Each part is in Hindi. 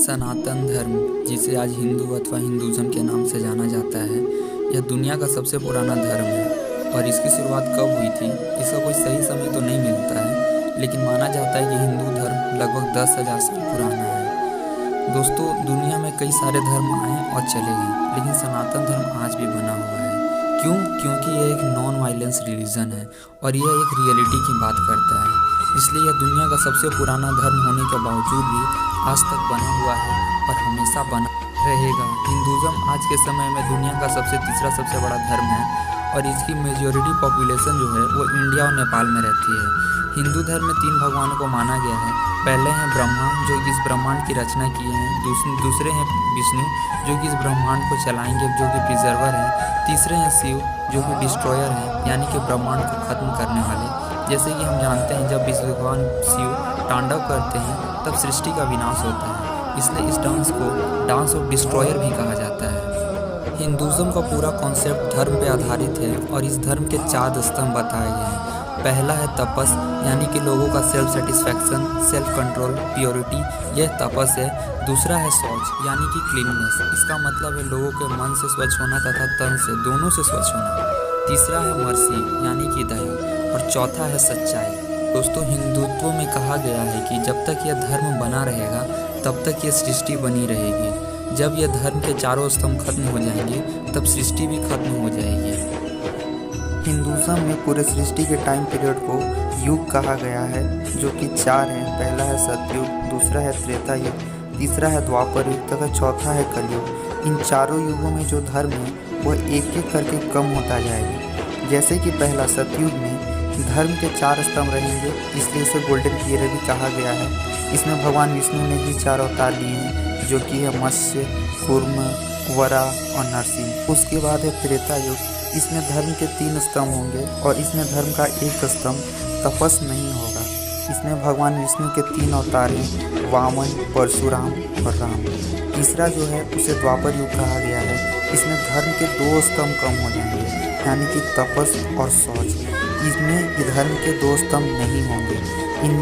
सनातन धर्म, जिसे आज हिंदू अथवा हिंदुज़म के नाम से जाना जाता है, यह दुनिया का सबसे पुराना धर्म है। और इसकी शुरुआत कब हुई थी, इसका कोई सही समय तो नहीं मिलता है, लेकिन माना जाता है कि हिंदू धर्म लगभग 10,000 साल पुराना है। दोस्तों, दुनिया में कई सारे धर्म आए और चले गए, लेकिन सनातन धर्म आज भी बना हुआ है। क्यों? क्योंकि यह एक नॉन वायलेंस रिलीजन है और यह एक रियलिटी की बात करता है। इसलिए यह दुनिया का सबसे पुराना धर्म होने के बावजूद भी आज तक बना हुआ है और हमेशा बना रहेगा। हिंदुज़म आज के समय में दुनिया का तीसरा सबसे बड़ा धर्म है और इसकी मेजॉरिटी पॉपुलेशन जो है वो इंडिया और नेपाल में रहती है। हिंदू धर्म में 3 भगवानों को माना गया है। पहले हैं ब्रह्मा, जो इस ब्रह्मांड की रचना किए हैं। दूसरे हैं विष्णु, जो कि इस ब्रह्मांड को चलाएंगे, जो कि प्रिजर्वर हैं। तीसरे हैं शिव, जो कि डिस्ट्रॉयर हैं, यानी कि ब्रह्मांड को ख़त्म करने वाले। जैसे कि हम जानते हैं, जब विष्णु भगवान शिव तांडव करते हैं तब सृष्टि का विनाश होता है, इसलिए इस डांस को डांस ऑफ डिस्ट्रॉयर भी कहा जाता है। हिंदुज़म का पूरा कॉन्सेप्ट धर्म पे आधारित है और इस धर्म के 4 स्तंभ बताए गए हैं। पहला है तपस, यानी कि लोगों का self satisfaction, self control, purity, यह तपस है। दूसरा है शौच, यानी कि क्लीननेस, इसका मतलब है लोगों के मन से स्वच्छ होना तथा तन से, दोनों से स्वच्छ होना। तीसरा है मर्सी, यानी कि दया, और चौथा है सच्चाई। दोस्तों, हिंदुत्व में कहा गया है कि जब तक यह धर्म बना रहेगा तब तक यह सृष्टि बनी रहेगी। जब यह धर्म के चारों स्तंभ खत्म हो जाएंगे तब सृष्टि भी खत्म हो जाएगी। हिंदुज़म में पूरे सृष्टि के टाइम पीरियड को युग कहा गया है, जो कि 4 हैं। पहला है सतयुग, दूसरा है त्रेता युग, तीसरा है द्वापर युग तथा चौथा है कलयुग। इन चारों युगों में जो धर्म है वह एक एक करके कम होता जाएगा। जैसे कि पहला सतयुग में धर्म के 4 स्तंभ रहेंगे, इसलिए इसे गोल्डन पीरियड भी कहा गया है। इसमें भगवान विष्णु ने ही 4 अवतार लिए हैं, जो कि है मत्स्य, कूर्म, वराह और नरसिंह। उसके बाद है त्रेता युग, इसमें धर्म के 3 स्तंभ होंगे और इसमें धर्म का एक स्तंभ तपस नहीं होगा। इसमें भगवान विष्णु के 3 अवतार हैं, वामन, परशुराम और राम। तीसरा जो है उसे द्वापर युग कहा गया है। इसमें धर्म के 2 स्तंभ कम हो जाएंगे, यानी कि तपस और शौच। इसमें धर्म के 2 स्तंभ नहीं होंगे।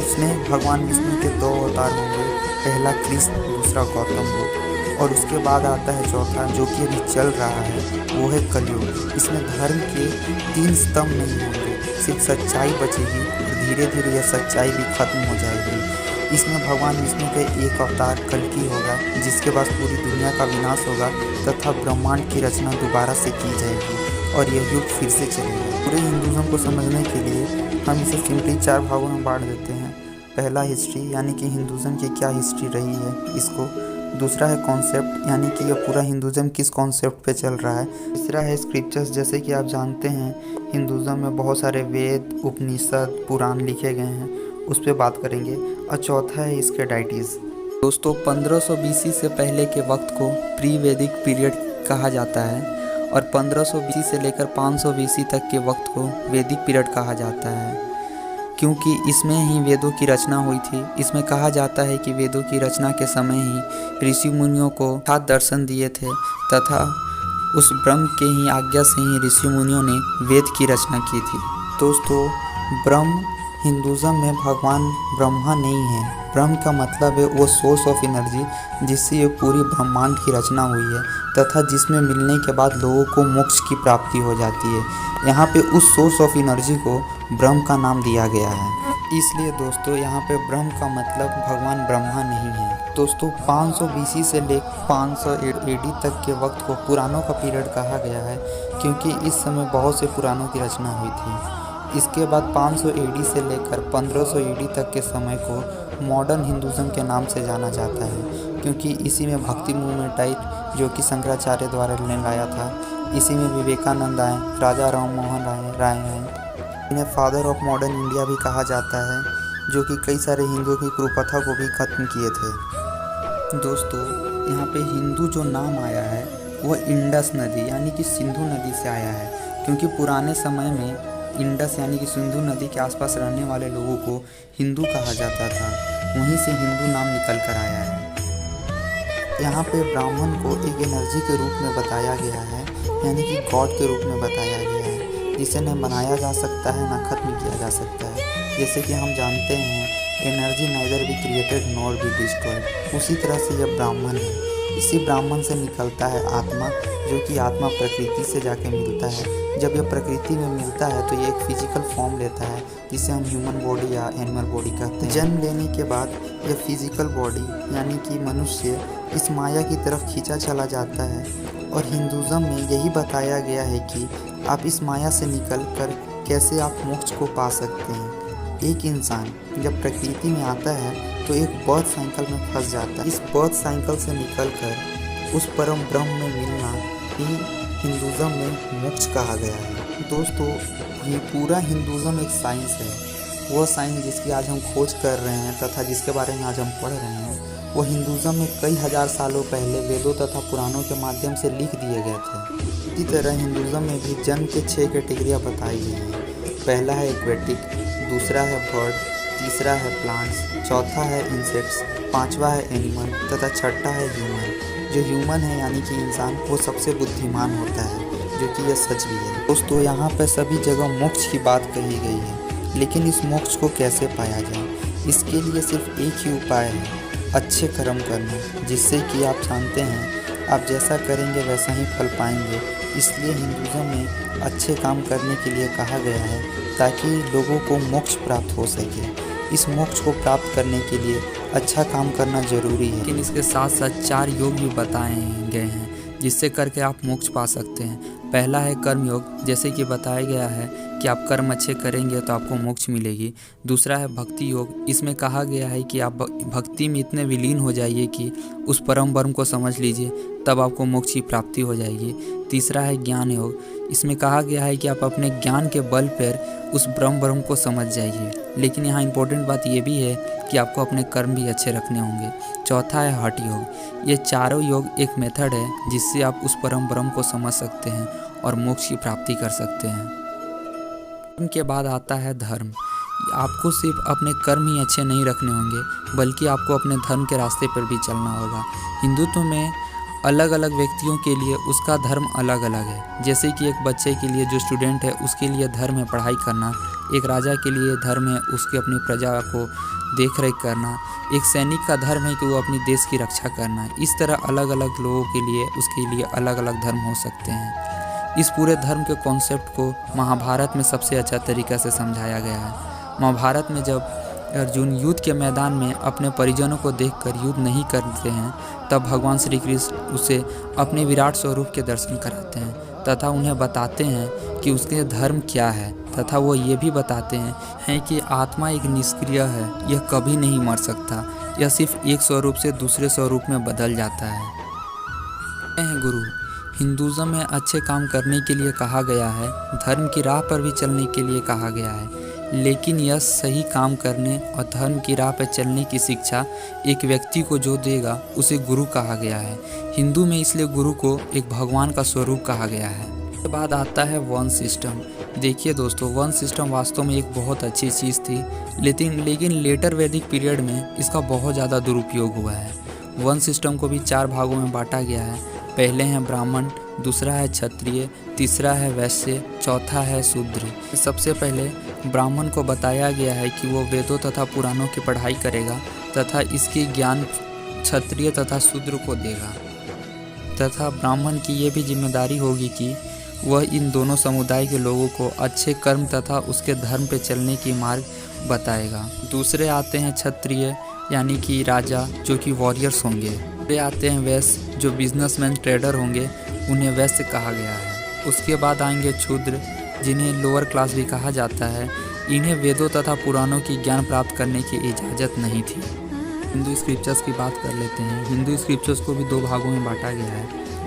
इसमें भगवान विष्णु के 2 अवतार होंगे, पहला कृष्ण, दूसरा गौतम बुद्ध। और उसके बाद आता है चौथा, जो कि अभी चल रहा है, वो है कलयुग। इसमें धर्म के 3 स्तंभ नहीं होंगे, सिर्फ सच्चाई बचेगी और धीरे धीरे यह सच्चाई भी खत्म हो जाएगी। इसमें भगवान विष्णु के एक अवतार कल्कि होगा, जिसके बाद पूरी दुनिया का विनाश होगा तथा ब्रह्मांड की रचना दोबारा से की जाएगी और यह युग फिर से चलेगा। पूरे हिंदुज़म को समझने के लिए हम इसे सिंपली 4 भागों में बांट देते हैं। पहला हिस्ट्री, यानी कि हिंदुज़म की क्या हिस्ट्री रही है इसको। दूसरा है कॉन्सेप्ट, यानी कि यह पूरा हिंदुज़म किस कॉन्सेप्ट पे चल रहा है। तीसरा है स्क्रिप्चर्स, जैसे कि आप जानते हैं हिंदुज़म में बहुत सारे वेद, उपनिषद, पुराण लिखे गए हैं, उस पर बात करेंगे। और चौथा है इसके डाइटीज़। दोस्तों, 1500 BC से पहले के वक्त को प्री वैदिक पीरियड कहा जाता है और 1500 BC से लेकर 500 BC तक के वक्त को वैदिक पीरियड कहा जाता है, क्योंकि इसमें ही वेदों की रचना हुई थी। इसमें कहा जाता है कि वेदों की रचना के समय ही ऋषि मुनियों को 7 दर्शन दिए थे तथा उस ब्रह्म के ही आज्ञा से ही ऋषि मुनियों ने वेद की रचना की थी। दोस्तों, ब्रह्म हिंदुज़म में भगवान ब्रह्मा नहीं है। ब्रह्म का मतलब है वो सोर्स ऑफ एनर्जी जिससे ये पूरी ब्रह्मांड की रचना हुई है तथा जिसमें मिलने के बाद लोगों को मोक्ष की प्राप्ति हो जाती है। यहाँ पे उस सोर्स ऑफ एनर्जी को ब्रह्म का नाम दिया गया है। इसलिए दोस्तों, यहाँ पे ब्रह्म का मतलब भगवान ब्रह्मा नहीं है। दोस्तों, 500 BC से लेकर 500 AD तक के वक्त को पुराणों का पीरियड कहा गया है, क्योंकि इस समय बहुत से पुराणों की रचना हुई थी। इसके बाद 500 AD से लेकर 1500 AD तक के समय को मॉडर्न हिंदुज़म के नाम से जाना जाता है, क्योंकि इसी में भक्ति मूवमेंट आई, जो कि शंकराचार्य द्वारा लाया था। इसी में विवेकानंद आए, राजा राम मोहन राय आए। इन्हें फादर ऑफ मॉडर्न इंडिया भी कहा जाता है, जो कि कई सारे हिंदुओं की कुप्रथा को भी खत्म किए थे। दोस्तों, यहाँ पे हिंदू जो नाम आया है वह इंडस नदी, यानी कि सिंधु नदी से आया है, क्योंकि पुराने समय में इंडस यानी कि सिंधु नदी के आसपास रहने वाले लोगों को हिंदू कहा जाता था। वहीं से हिंदू नाम निकल कर आया है। यहाँ पे ब्राह्मण को एक एनर्जी के रूप में बताया गया है, यानी कि गॉड के रूप में बताया गया है, जिसे न बनाया जा सकता है ना खत्म किया जा सकता है। जैसे कि हम जानते हैं energy neither be created nor be destroyed, उसी तरह से यह ब्राह्मण है। इसी ब्राह्मण से निकलता है आत्मा, जो कि आत्मा प्रकृति से जाके मिलता है। जब यह प्रकृति में मिलता है तो ये एक फिजिकल फॉर्म लेता है, जिसे हम ह्यूमन बॉडी या एनिमल बॉडी कहते हैं। जन्म लेने के बाद यह फिजिकल बॉडी यानी कि मनुष्य इस माया की तरफ खींचा चला जाता है। और हिंदुज़म में यही बताया गया है कि आप इस माया से निकल कर कैसे आप मोक्ष को पा सकते हैं। एक इंसान जब प्रकृति में आता है तो एक बर्थ साइकिल में फंस जाता है। इस बर्थ साइकिल से निकलकर उस परम ब्रह्म में मिलना ही हिंदुज़म में मोक्ष कहा गया है। दोस्तों, ये पूरा हिंदुज़म एक साइंस है। वह साइंस जिसकी आज हम खोज कर रहे हैं तथा जिसके बारे में आज हम पढ़ रहे हैं, वो हिंदुज़म में कई हजार सालों पहले वेदों तथा पुराणों के माध्यम से लिख दिए गए थे। इसी तरह हिंदुज़म में भी जन्म के 6 कैटेगरियाँ बताई गई हैं। पहला है एक्वेटिक, दूसरा है बर्ड, तीसरा है प्लांट्स, चौथा है इंसेक्ट्स, पांचवा है एनिमल तथा छठा है ह्यूमन। जो ह्यूमन है यानी कि इंसान, वो सबसे बुद्धिमान होता है, जो कि यह सच भी है। दोस्तों, यहाँ पर सभी जगह मोक्ष की बात कही गई है, लेकिन इस मोक्ष को कैसे पाया जाए, इसके लिए सिर्फ एक ही उपाय है, अच्छे कर्म करना, जिससे कि आप जानते हैं आप जैसा करेंगे वैसा ही फल पाएंगे। इसलिए हिंदुज़म में अच्छे काम करने के लिए कहा गया है, ताकि लोगों को मोक्ष प्राप्त हो सके। इस मोक्ष को प्राप्त करने के लिए अच्छा काम करना जरूरी है। लेकिन इसके साथ साथ 4 योग भी बताए गए हैं जिससे करके आप मोक्ष पा सकते हैं। पहला है कर्म योग, जैसे कि बताया गया है कि आप कर्म अच्छे करेंगे तो आपको मोक्ष मिलेगी। दूसरा है भक्ति योग, इसमें कहा गया है कि आप भक्ति में इतने विलीन हो जाइए कि उस परम ब्रह्म को समझ लीजिए, तब आपको मोक्ष की प्राप्ति हो जाएगी। तीसरा है ज्ञान योग, इसमें कहा गया है कि आप अपने ज्ञान के बल पर उस ब्रह्म को समझ जाइए। लेकिन यहाँ इंपॉर्टेंट बात ये भी है कि आपको अपने कर्म भी अच्छे रखने होंगे। चौथा है हठ योग। ये चारों योग एक मेथड है जिससे आप उस परम ब्रह्म को समझ सकते हैं और मोक्ष की प्राप्ति कर सकते हैं। कर्म के बाद आता है धर्म। आपको सिर्फ अपने कर्म ही अच्छे नहीं रखने होंगे, बल्कि आपको अपने धर्म के रास्ते पर भी चलना होगा। हिंदुत्व में अलग अलग व्यक्तियों के लिए उसका धर्म अलग अलग है। जैसे कि एक बच्चे के लिए, जो स्टूडेंट है, उसके लिए धर्म है पढ़ाई करना। एक राजा के लिए धर्म है उसके अपनी प्रजा को देख रेख करना। एक सैनिक का धर्म है कि वो अपनी देश की रक्षा करना। इस तरह अलग अलग लोगों के लिए उसके लिए अलग अलग धर्म हो सकते हैं। इस पूरे धर्म के कॉन्सेप्ट को महाभारत में सबसे अच्छा तरीक़ा से समझाया गया है। महाभारत में जब अर्जुन युद्ध के मैदान में अपने परिजनों को देखकर युद्ध नहीं करते हैं, तब भगवान श्री कृष्ण उसे अपने विराट स्वरूप के दर्शन कराते हैं तथा उन्हें बताते हैं कि उसके धर्म क्या है, तथा वो ये भी बताते हैं कि आत्मा एक निष्क्रिय है, यह कभी नहीं मर सकता, यह सिर्फ एक स्वरूप से दूसरे स्वरूप में बदल जाता है। गुरु, हिंदुज़म में अच्छे काम करने के लिए कहा गया है, धर्म की राह पर भी चलने के लिए कहा गया है, लेकिन यह सही काम करने और धर्म की राह पर चलने की शिक्षा एक व्यक्ति को जो देगा उसे गुरु कहा गया है। हिंदू में इसलिए गुरु को एक भगवान का स्वरूप कहा गया है। उसके बाद आता है वर्ण सिस्टम। देखिए दोस्तों, वर्ण सिस्टम वास्तव में एक बहुत अच्छी चीज़ थी, लेकिन लेटर वैदिक पीरियड में इसका बहुत ज़्यादा दुरुपयोग हुआ है। वर्ण सिस्टम को भी 4 भागों में बांटा गया है। पहले हैं ब्राह्मण, दूसरा है क्षत्रिय, तीसरा है वैश्य, चौथा है शूद्र। सबसे पहले ब्राह्मण को बताया गया है कि वो वेदों तथा पुराणों की पढ़ाई करेगा तथा इसके ज्ञान क्षत्रिय तथा शूद्र को देगा, तथा ब्राह्मण की ये भी जिम्मेदारी होगी कि वह इन दोनों समुदाय के लोगों को अच्छे कर्म तथा उसके धर्म पे चलने की मार्ग बताएगा। दूसरे आते हैं क्षत्रिय यानी कि राजा, जो कि वॉरियर्स होंगे। फिर आते हैं वैश्य, जो बिजनेसमैन ट्रेडर होंगे, उन्हें वैश्य कहा गया है। उसके बाद आएंगे शूद्र, जिन्हें लोअर क्लास भी कहा जाता है। इन्हें वेदों तथा पुराणों की ज्ञान प्राप्त करने की इजाज़त नहीं थी। हिंदू स्क्रिप्चर्स की बात कर लेते हैं। हिंदू स्क्रिप्चर्स को भी 2 भागों में बांटा गया है।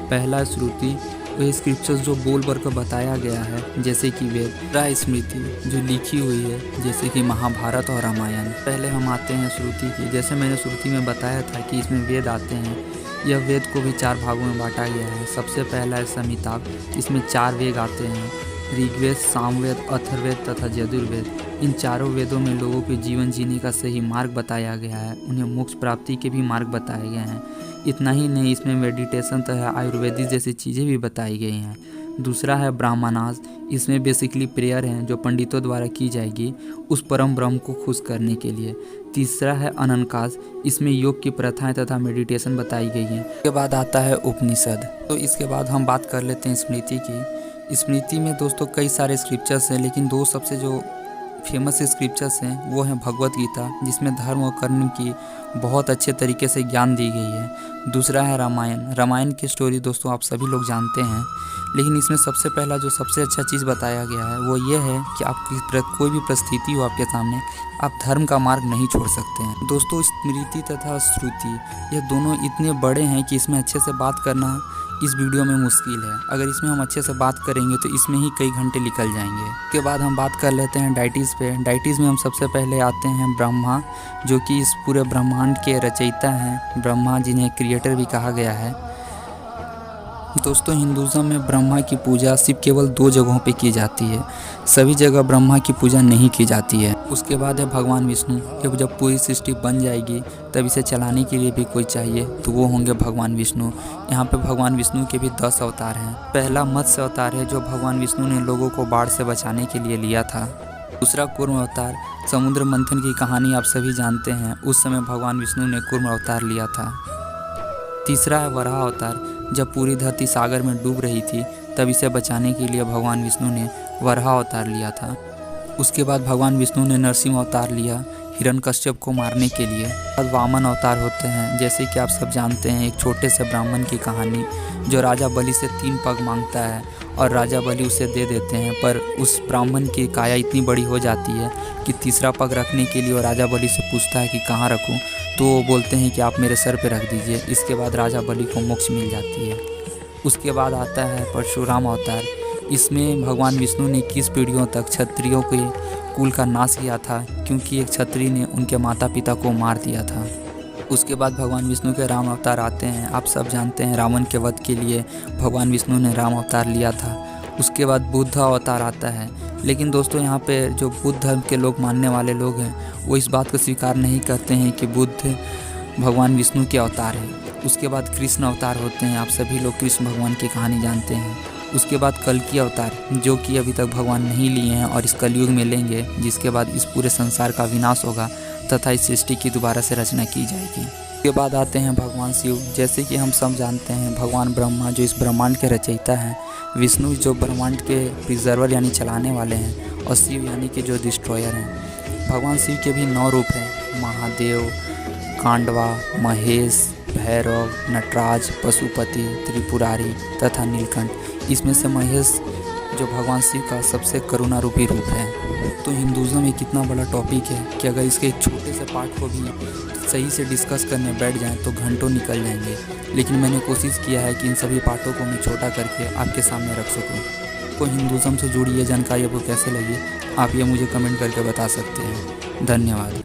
पहला श्रुति, वह स्क्रिप्चर्स जो बोल कर बताया गया है, जैसे कि वेद। दूसरा स्मृति, जो लिखी हुई है, जैसे कि महाभारत और रामायण। पहले हम आते हैं श्रुति की। जैसे मैंने श्रुति में बताया था कि इसमें वेद आते हैं। यह वेद को भी 4 भागों में बांटा गया है। सबसे पहला है संहिता, इसमें 4 वेद आते हैं, ऋग्वेद, सामवेद, अथर्ववेद तथा यजुर्वेद। इन चारों वेदों में लोगों के जीवन जीने का सही मार्ग बताया गया है, उन्हें मोक्ष प्राप्ति के भी मार्ग बताए गए हैं। इतना ही नहीं, इसमें मेडिटेशन तथा आयुर्वेदिक जैसी चीज़ें भी बताई गई हैं। दूसरा है ब्राह्मणास, इसमें बेसिकली प्रेयर है जो पंडितों द्वारा की जाएगी उस परम ब्रह्म को खुश करने के लिए। तीसरा है अननकास, इसमें योग की प्रथाएं तथा मेडिटेशन बताई गई हैं। इसके बाद आता है उपनिषद। तो इसके बाद हम बात कर लेते हैं स्मृति की। स्मृति में दोस्तों कई सारे स्क्रिप्चर्स हैं, लेकिन दो सबसे जो फेमस स्क्रिप्चर्स हैं वो हैं भगवत गीता, जिसमें धर्म और कर्म की बहुत अच्छे तरीके से ज्ञान दी गई है। दूसरा है रामायण। रामायण की स्टोरी दोस्तों आप सभी लोग जानते हैं, लेकिन इसमें सबसे पहला जो सबसे अच्छा चीज़ बताया गया है वो ये है कि आपकी कोई भी परिस्थिति हो आपके सामने, आप धर्म का मार्ग नहीं छोड़ सकते हैं। दोस्तों स्मृति तथा श्रुति ये दोनों इतने बड़े हैं कि इसमें अच्छे से बात करना इस वीडियो में मुश्किल है। अगर इसमें हम अच्छे से बात करेंगे तो इसमें ही कई घंटे निकल जाएंगे। उसके बाद हम बात कर लेते हैं डाइटिस पे। डाइटिस में हम सबसे पहले आते हैं ब्रह्मा, जो कि इस पूरे ब्रह्मांड के रचयिता हैं। ब्रह्मा जिन्हें क्रिएटर भी कहा गया है। दोस्तों हिंदुज़म में ब्रह्मा की पूजा सिर्फ केवल 2 जगहों पे की जाती है, सभी जगह ब्रह्मा की पूजा नहीं की जाती है। उसके बाद है भगवान विष्णु। जब पूरी सृष्टि बन जाएगी तब इसे चलाने के लिए भी कोई चाहिए, तो वो होंगे भगवान विष्णु। यहाँ पे भगवान विष्णु के भी 10 अवतार हैं। पहला मत्स्य अवतार है जो भगवान विष्णु ने लोगों को बाढ़ से बचाने के लिए लिया था। दूसरा कूर्म अवतार, समुद्र मंथन की कहानी आप सभी जानते हैं, उस समय भगवान विष्णु ने कूर्म अवतार लिया था। तीसरा है वराह अवतार, जब पूरी धरती सागर में डूब रही थी तब इसे बचाने के लिए भगवान विष्णु ने वराह अवतार लिया था। उसके बाद भगवान विष्णु ने नरसिंह अवतार लिया हिरण्यकश्यप को मारने के लिए। अब वामन अवतार होते हैं, जैसे कि आप सब जानते हैं, एक छोटे से ब्राह्मण की कहानी जो राजा बलि से 3 पग मांगता है और राजा बलि उसे दे देते हैं, पर उस ब्राह्मण की काया इतनी बड़ी हो जाती है कि तीसरा पग रखने के लिए वो राजा बलि से पूछता है कि कहाँ रखूँ, तो वो बोलते हैं कि आप मेरे सर पे रख दीजिए। इसके बाद राजा बलि को मोक्ष मिल जाती है। उसके बाद आता है परशुराम अवतार। इसमें भगवान विष्णु ने 21 पीढ़ियों तक क्षत्रियों के कुल का नाश किया था, क्योंकि एक क्षत्रिय ने उनके माता पिता को मार दिया था। उसके बाद भगवान विष्णु के राम अवतार आते हैं। आप सब जानते हैं रावण के वध के लिए भगवान विष्णु ने राम अवतार लिया था। उसके बाद बुद्ध अवतार आता है, लेकिन दोस्तों यहाँ पे जो बुद्ध धर्म के लोग मानने वाले लोग हैं वो इस बात को स्वीकार नहीं करते हैं कि बुद्ध भगवान विष्णु के अवतार है। उसके बाद कृष्ण अवतार होते हैं। आप सभी लोग कृष्ण भगवान की कहानी जानते हैं। उसके बाद कल्कि अवतार, जो कि अभी तक भगवान नहीं लिए हैं और इस कलयुग में लेंगे, जिसके बाद इस पूरे संसार का विनाश होगा तथा इस सृष्टि की दोबारा से रचना की जाएगी। उसके बाद आते हैं भगवान शिव। जैसे कि हम सब जानते हैं भगवान ब्रह्मा जो इस ब्रह्मांड के रचयिता हैं, विष्णु जो ब्रह्मांड के प्रिजर्वर यानी चलाने वाले हैं, और शिव यानी कि जो डिस्ट्रॉयर हैं। भगवान शिव के भी 9 रूप हैं, महादेव, कांडवा, महेश, भैरव, नटराज, पशुपति, त्रिपुरारी तथा नीलकंठ। इसमें से महेश जो भगवान शिव का सबसे करुणा रूपी रूप है। तो हिंदुज़म एक कितना बड़ा टॉपिक है कि अगर इसके एक छोटे से पार्ट को भी सही से डिस्कस करने बैठ जाएं तो घंटों निकल जाएंगे, लेकिन मैंने कोशिश किया है कि इन सभी पार्टों को मैं छोटा करके आपके सामने रख सकूं। तो हिंदुज़म से जुड़ी ये जानकारी आपको कैसे लगी, आप ये मुझे कमेंट करके बता सकते हैं। धन्यवाद।